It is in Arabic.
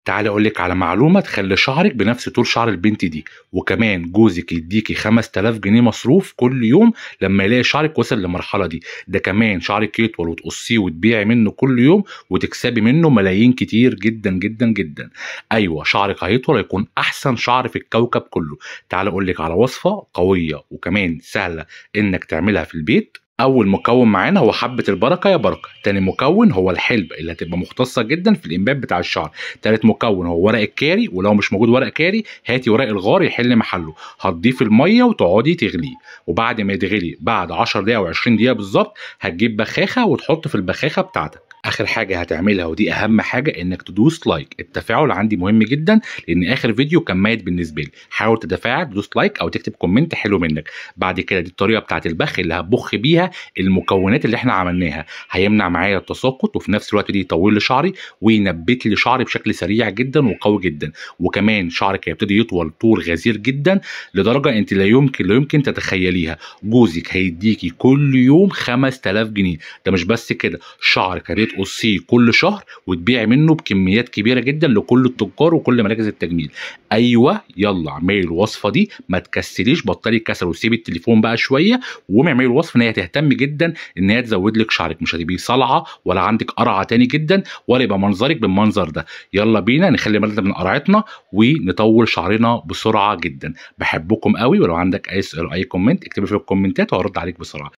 تعالي اقول لك على معلومه تخلي شعرك بنفس طول شعر البنت دي، وكمان جوزك يديكي 5000 جنيه مصروف كل يوم لما يلاقي شعرك وصل للمرحله دي. ده كمان شعرك يطول وتقصيه وتبيعي منه كل يوم وتكسبي منه ملايين كتير جدا جدا جدا. ايوه شعرك هيطول، هيكون احسن شعر في الكوكب كله. تعالي اقول لك على وصفه قويه وكمان سهله انك تعملها في البيت. اول مكون معانا هو حبه البركه يا بركه. تاني مكون هو الحلبه اللي هتبقى مختصه جدا في الانبات بتاع الشعر. تالت مكون هو ورق الكاري، ولو مش موجود ورق كاري هاتي ورق الغار يحل محله. هتضيفي الميه وتقعدي تغليه، وبعد ما يتغلي بعد 10 دقايق او 20 دقيقه بالظبط هتجيب بخاخه وتحط في البخاخه بتاعتك. اخر حاجه هتعملها ودي اهم حاجه انك تدوس لايك. التفاعل عندي مهم جدا لان اخر فيديو كان ميت بالنسبه لي. حاول تتفاعل، تدوس لايك او تكتب كومنت حلو منك. بعد كده دي الطريقه بتاعت البخ اللي هتبخ بيها المكونات اللي احنا عملناها. هيمنع معايا التساقط وفي نفس الوقت دي يطول لي شعري وينبت لي شعري بشكل سريع جدا وقوي جدا. وكمان شعرك هيبتدي يطول طول غزير جدا لدرجه انت لا يمكن تتخيليها. جوزك هيديكي كل يوم 5000 جنيه. ده مش بس كده، شعرك هتقصيه كل شهر وتبيعي منه بكميات كبيره جدا لكل التجار وكل مراكز التجميل. ايوه يلا اعملي الوصفه دي، ما تكسليش، بطلي كسل وسيبي التليفون بقى شويه وقومي اعملي الوصفه ان هي تهتم جدا ان هي تزود لك شعرك. مش هتبقي صلعه ولا عندك قرعه تاني جدا ولا يبقى منظرك بالمنظر ده. يلا بينا نخلي بالنا من قرعتنا ونطول شعرنا بسرعه جدا. بحبكم قوي، ولو عندك اي سؤال او اي كومنت اكتبي في الكومنتات وهرد عليك بسرعه.